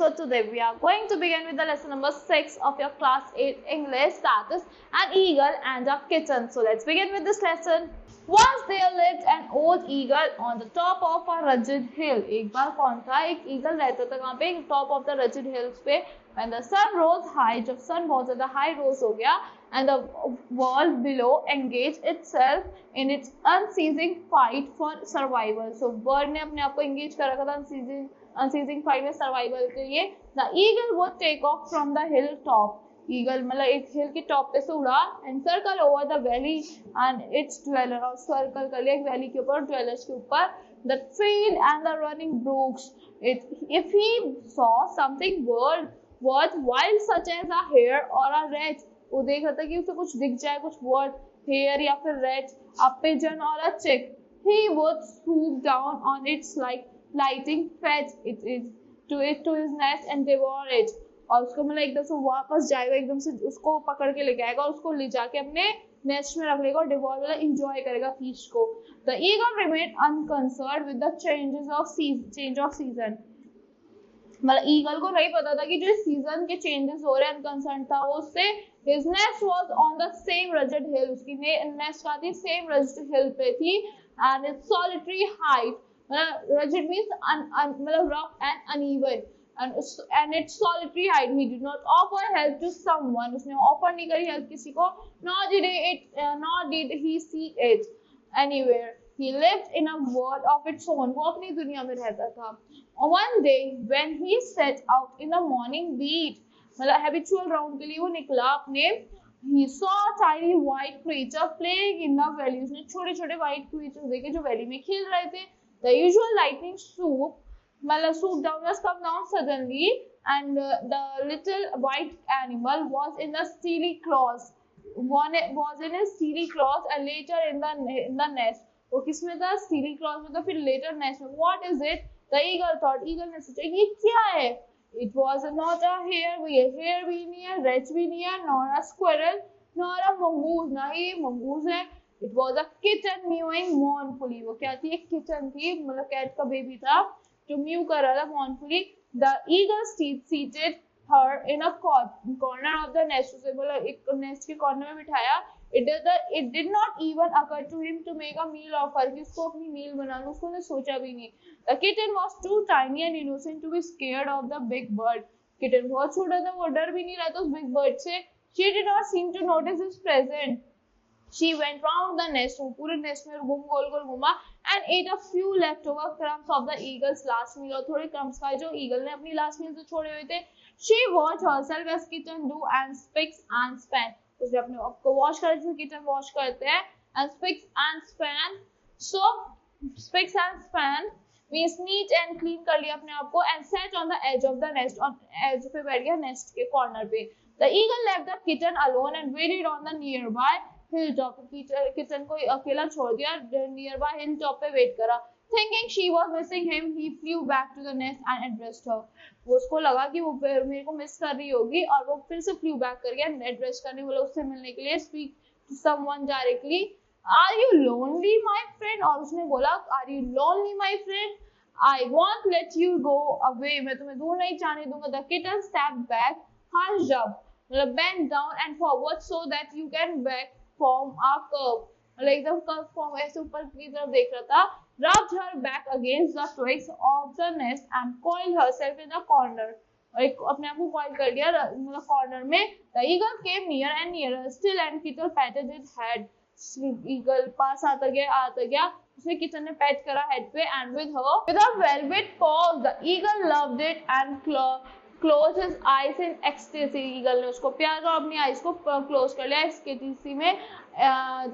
So today we are going to begin with the lesson number 6 of your class 8 English, that is an eagle and a kitten. So let's begin with this lesson. Once there lived an old eagle on the top of a rugged hill. एक बार कौन था? एक eagle रहता था कहाँ पे? Top of the rugged hills पे. When the sun rose high, जब sun बहुत ज़्यादा high rose हो गया, and the world below engaged itself in its unceasing fight for survival. So bird ने अपने आप को engage कर रखा था unceasing fight में survival के लिए. The eagle would take off from the hilltop. Eagle मतलब एक हिल के टॉप पे से उड़ा and circle over the valley and its dweller, और सर्कल कर लिया एक वैली के ऊपर, ड्वेलर्स के ऊपर, the field and the running brooks. If he saw something worthwhile such as a hare or a rat, वो देख रहा था कि उसे कुछ दिख जाए, कुछ वर्थ, हेयर या फिर रैट, अ पिजन और अ चिक, he would swoop down on its like lighting fetch it to his nest and devour it. और उसको मतलब एकदम से वापस जाएगा, एकदम से उसको पकड़ के लेके आएगा और उसको ले जाके अपने नेस्ट में रख लेगा और डिवॉर मतलब एंजॉय करेगा फीस्ट को. The eagle remain unconcerned with the change of season. मतलब ईगल को नहीं पता था कि जो सीजन के चेंजेस हो रहे हैं, अनकंसर्न था वो उससे. His nest was on the same rugged hill, उसकी नेस्ट का थी सेम रजड हिल पे थी, एंड इट्स सॉलिटरी हाइट, मतलब रजड मींस मतलब rough and uneven, and its solitary height. He did not offer help to someone. उसने ऑफर नहीं करी हेल्प किसी को. Nor did he seek it anywhere. He lived in a world of its own. वो अपनी दुनिया में रहता था. One day when he set out in the morning beat, मतलब habitual round के लिए वो निकला अपने, he saw a tiny white creature playing in the valley. उसने छोटे छोटे white creatures देखे जो वैली में खेल रहे थे. The usual lightning swooped down, was come down suddenly, and the little white animal was in his steely claws, and later in the nest. वो किसमें था? steely claws में था, फिर later nest में. What is it? The eagle thought. eagle ने सोचा ये क्या है? It was not a hare भी नहीं है, rat भी नहीं है, nor a squirrel, nor a mongoose, ना ही mongoose है. It was a kitten mewing mournfully. वो क्या थी? एक kitten थी, मतलब cat का baby था जो mew कर रहा था mournfully. The eagle seated her in a corner of the nest. उसे बोला एक nest के corner में बिठाया. It did not even occur to him to make a meal of her, कि उसको अपनी meal बना लो, उसको ने सोचा भी नहीं. The kitten was too tiny and innocent to be scared of the big bird. Kitten बहुत छोटा था, वो डर भी नहीं रहा था उस big bird से. She did not seem to notice his presence. She went round the nest, वो पूरे nest में गोल घूमा, and ate a few leftover crumbs of the eagle's last meal, और थोड़े crumbs खाए जो eagle ने अपनी last meal से छोड़े हुए थे. She washed herself as kitten do and spicks and span. उसने अपने आप को wash कर, जैसे kitten wash करते हैं, and spicks and span. So spicks and span means neat and clean कर लिया अपने आप को, and sat on the edge of the nest, on edge पे बैठ गया nest के corner पे. The eagle left the kitten alone and waited on the nearby hilltop. Kitchen को अकेला छोड़ दिया, nearby hilltop पे वेट करा. Thinking she was missing him, he flew back to the nest and addressed her. वो उसको लगा कि वो मेरे को मिस कर रही होगी, और वो फिर से flew back कर गया, address करने बोला उससे मिलने के लिए, speak to someone directly. Are you lonely, my friend? और उसने बोला Are you lonely, my friend? I won't let you go away. मैं तुम्हें दूर नहीं जाने दूंगा. The kitten stepped back, hunched up, मतलब bend down and forward so that you can back form a curve, मतलब एकदम कर्व फॉर्म ऐसे ऊपर की तरफ देख रहा था. Rubbed her back against the twigs of the nest and coiled herself in the corner. और एक अपने आप को coil कर लिया मतलब corner में. The eagle came near and nearer still and kitten patted its head. Eagle पास आता गया, उसने kitten ने pat करा head पे, and with a velvet paw the eagle loved it and close his eyes in ecstasy. eagle ने उसको प्यार और अपनी eyes को close कर लिया ecstasy में.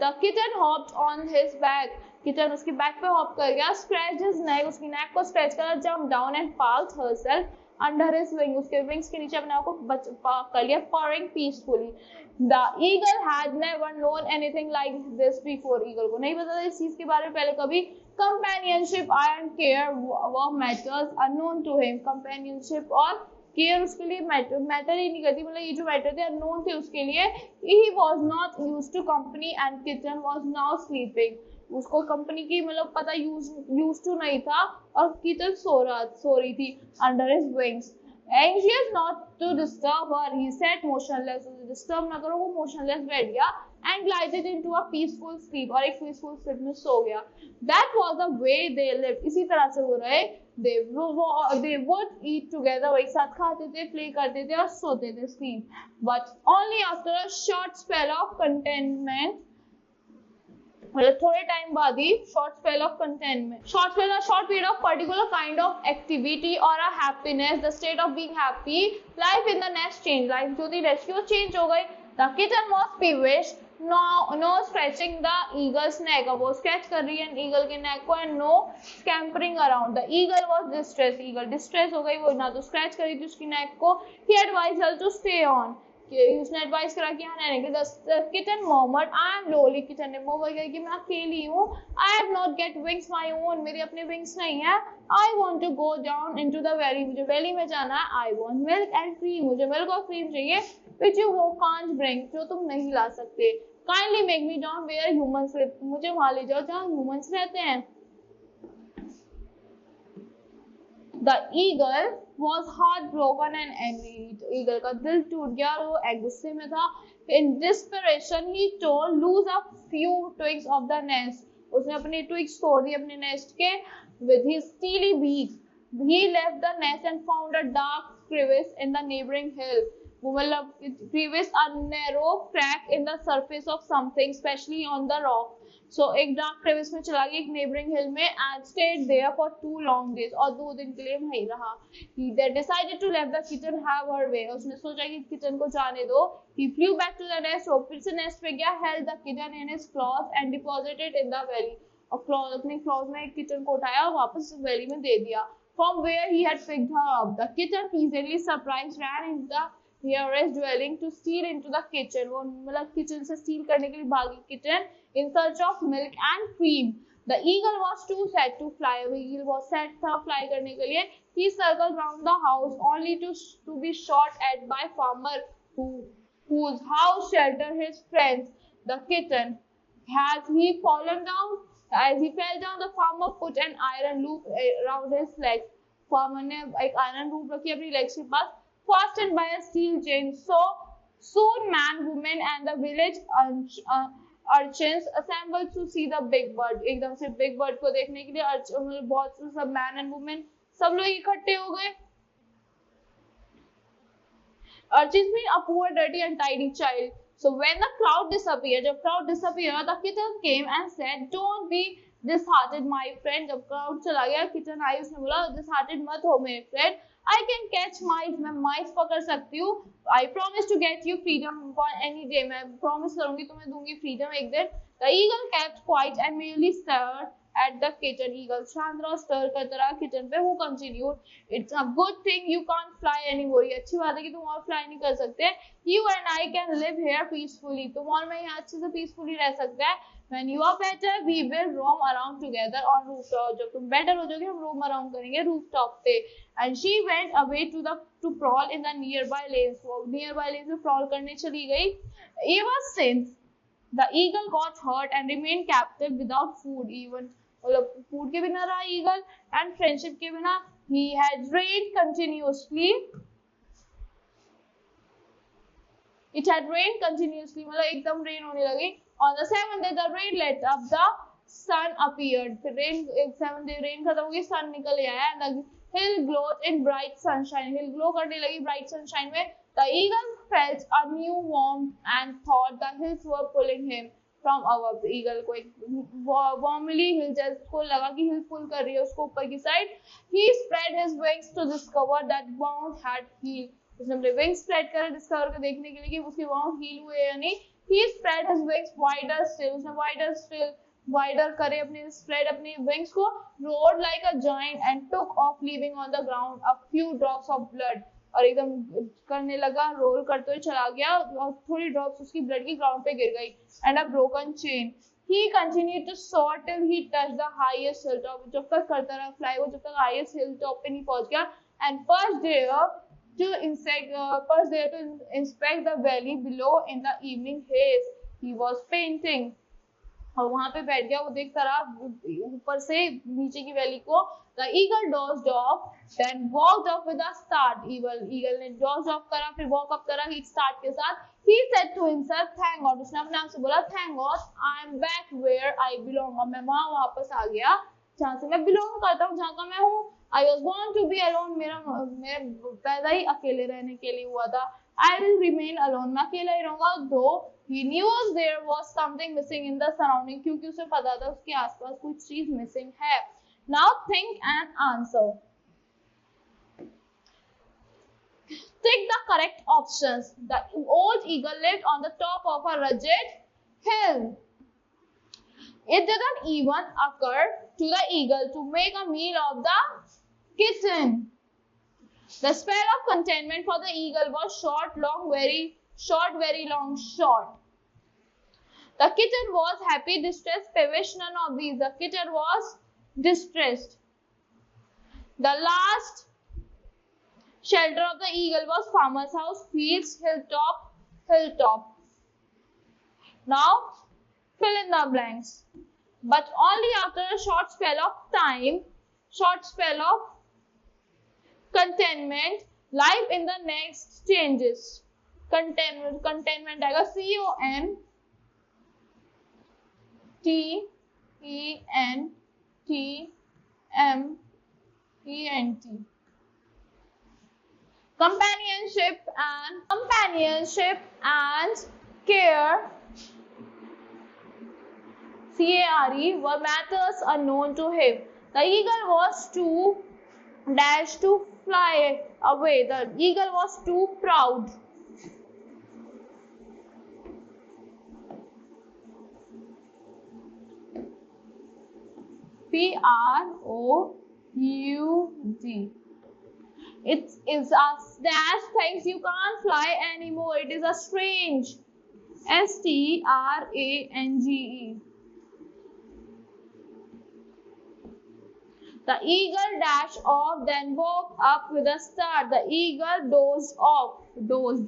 The kitten hopped on his back. kitten उसकी back पे hop कर गया. Scratched his neck, उसकी neck को scratch करा. Jumped down and parked herself under his wing. उसके wings के नीचे अपने आप को कर लिया, purring peacefully. The eagle had never known anything like this before. eagle को नहीं पता था इस चीज के बारे में पहले कभी. Companionship and care were matters unknown to him. Companionship और केयर उसके लिए मैटर ही नहीं करती, मतलब ये जो मैटर थे अननोन थे उसके लिए. He was not used to company and kitten was now sleeping. उसको कंपनी की मतलब पता यूज टू नहीं था, और kitten सो रही थी under his wings. Anxious not to disturb her, he sat motionless. Disturb ना करो, वो motionless बैठ गया and glided into a peaceful sleep, और एक peaceful sleep में सो गया. That was the way they lived. इसी तरह से वो रहे. They would eat together, वो एक साथ खाते थे, play करते थे और सोते थे, sleep. But only after a short spell of contentment, मतलब थोड़े टाइम बाद ही short spell of contentment, short period of particular kind of activity और a happiness, the state of being happy, life in the nest change, life जो थी rescue change हो गई. The kitchen was peevish, no scratching the eagle's neck, वो scratch कर रही है eagle के नेक को, and no scampering around. The eagle was distress, eagle distress हो गई, वो ना तो स्क्रैच कर रही थी उसकी नेक को. He advised her to stay on, उसने एडवाइस करा कि हाँ रहने के. The kitchen murmured, I am lonely, kitchen ने मर्मर किया कि मैं अकेली हूँ. I have not get wings my own, मेरे अपने विंग्स नहीं है. I want to go down into the valley, मुझे वैली में जाना है. I want milk and cream, मुझे मिल्क और क्रीम चाहिए. व्हिच यू कांट ब्रिंग, जो तुम नहीं ला सकते. Kindly make me down where humans live, मुझे वहां ले जाओ जहाँ ह्यूमंस रहते हैं. The eagle was heartbroken and angry. Eagle का दिल टूट गया और वो एक गुस्से में था. In desperation, he tore loose a few twigs of the nest. उसने अपने twigs तोड़ दिए अपने nest के. With his steely beak, he left the nest and found a dark crevice in the neighboring hill. वो मतलब crevice, a narrow crack in the surface of something, especially on the rock. So एक dark crevice में चला गया एक neighbouring हिल में, and stayed there for 2 long days, और 2 दिन के लिए वहीं रहा. They decided to let the kitten have her way. उसने सोचा कि किचन को जाने दो. He flew back to the nest, वो फिर से नेस्ट पे गया. Held the kitten in his claws and deposited it in the valley. और क्लॉज, अपने क्लॉज में किचन को उठाया और वापस वैली में दे दिया. From where he had picked her up, the kitten, easily surprised, ran into the nearest dwelling to steal into the kitchen. वो मतलब किचन से स्टील करने के लिए भागी kitchen in search of milk and cream. The eagle was too sad to fly away. Eagle was sad था fly करने के लिए. He circled round the house only to be shot at by farmer whose house sheltered his friends. The kitten, has he fallen down? As he fell down, the farmer put an iron loop around his leg. Farmer ने एक iron loop रखी अपनी legs के पास, fastened by a steel chain. So soon man, woman and the village urchins assembled to see the big bird. एकदम से big bird को देखने के लिए बहुत से सब man and woman सब लोग इकट्ठे हो गए. Urchins mean a poor, dirty, untidy child. So when the crowd disappeared, जब crowd disappeared, the kitten came and said, "Don't be disheartened, my friend." जब crowd चला गया, kitten आई, उसने बोला, disheartened मत हो मेरे friend. I can catch mice, मैं mice पकड़ सकती हूँ. I promise to get you freedom any day. मैं promise करूँगी तुम्हें दूँगी freedom एक दिन. The eagle kept quiet and merely stared at the kitten. Eagle शांत रहा, stir करता रहा kitten पे. Who continued, "It's a good thing you can't fly anymore." ये अच्छी बात है कि तुम और fly नहीं कर सकते. You and I can live here peacefully. तुम और मैं यहाँ अच्छे से peacefully रह सकते हैं. When you are better, we will roam around together on rooftop. जब तुम better हो जाओगे, हम roam around करेंगे rooftop पे. And she went away to prowl in the nearby lanes. वो nearby lanes में prowl करने चली गई. Ever since the eagle got hurt and remained captive without food, even मतलब food के बिना रहा eagle and friendship के बिना, he had rained continuously. It had rained continuously, मतलब एकदम rain होने लगी. On the 7th day, the rain let up, the sun appeared. फिर rain 7th day rain खत्म हो गई, sun निकल आया, and the hill glowed in bright sunshine. Hill glow करने लगी bright sunshine में. The eagle felt a new warmth and thought the hills were pulling him from above. Eagle को एक warmly hill को लगा कि hill pull कर रही है उसको ऊपर की side. He spread his wings to discover that wound had healed. उसने अपने wings spread करे discover कर देखने के लिए कि उसके wound heal हुए या नहीं. He spread his wings wider still. उसने wider करे अपने spread अपने wings को, roared like a giant and took off, leaving on the ground a few drops of blood. और एकदम करने लगा, रोल करते हुए चला गया और थोड़ी ड्रॉप्स उसकी ब्लड की ग्राउंड पे गिर गई. And a broken chain. He continued to soar till he touched the highest hilltop. जब तक करता रहा fly, वो जब तक highest hilltop पे नहीं पहुंच गया. And perched there to inspect the valley below in the evening haze. He was painting. और वहां पे बैठ गया, वो देखता रहा ऊपर से नीचे की वैली को. The eagle dozed off, then walked up with a start. Eagle ने dozed off करा, फिर walk up करा ही start के साथ. He said to himself, thank God. उसने अपने आप से बोला, thank God, I am back where I belong. अब मैं वहाँ वापस आ गया जहाँ से मैं belong करता हूँ, जहाँ का मैं हूँ. I was born to be alone. मैं पैदा ही अकेले रहने के लिए हुआ था. I will remain alone. मैं अकेला ही रहूँगा. Though he knew there was something missing in the surrounding, क्योंकि उसे पता था उसके आसपास कुछ चीज missing है. Now think and answer. Take the correct options. The old eagle lived on the top of a rugged hill. It didn't even occur to the eagle to make a meal of the kitten. The spell of contentment for the eagle was short, long, very short, very long, short. The kitten was happy, distressed, peevish, none of these. The kitten was distressed. The last shelter of the eagle was farmer's house, fields, hilltop, hilltop. Now, fill in the blanks. But only after a short spell of time, short spell of contentment, life in the next changes. Contentment आएगा CONTENTMENT. Companionship and care, CARE, were matters unknown to him. The eagle was too dashed to fly away. The eagle was too proud. PROUD. It is a dash things you can't fly anymore. It is a strange. STRANGE. The eagle dashed off, then woke up with a start. The eagle dozed off. Dozed,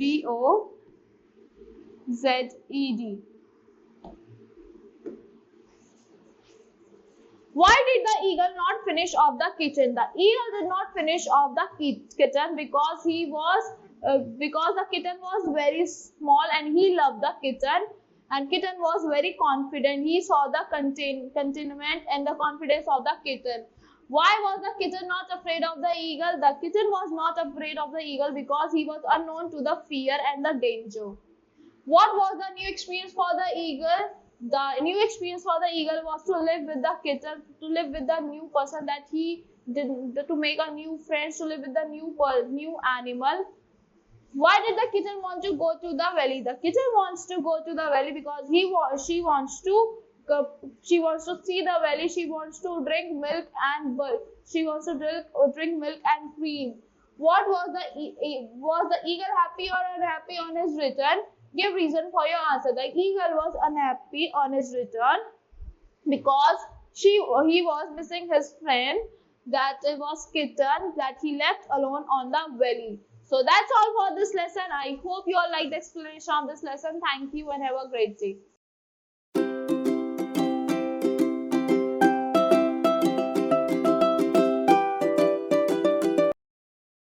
DOZED. Why did the eagle not finish off the kitten? The eagle did not finish off the kitten because because the kitten was very small and he loved the kitten, and kitten was very confident. He saw the contentment and the confidence of the kitten. Why was the kitten not afraid of the eagle? The kitten was not afraid of the eagle because he was unknown to the fear and the danger. What was the new experience for the eagle? The new experience for the eagle was to live with the kitten, to live with the new person that he did, to make a new friends, to live with the new animal. Why did the kitten want to go to the valley? The kitten wants to go to the valley because she wants to see the valley. She wants to drink milk and she wants to drink milk and cream. What was the eagle happy or unhappy on his return? Give reason for your answer. The eagle was unhappy on his return because he was missing his friend, that it was kitten, that he left alone on the valley. So that's all for this lesson. I hope you all like the explanation of this lesson. Thank you and have a great day.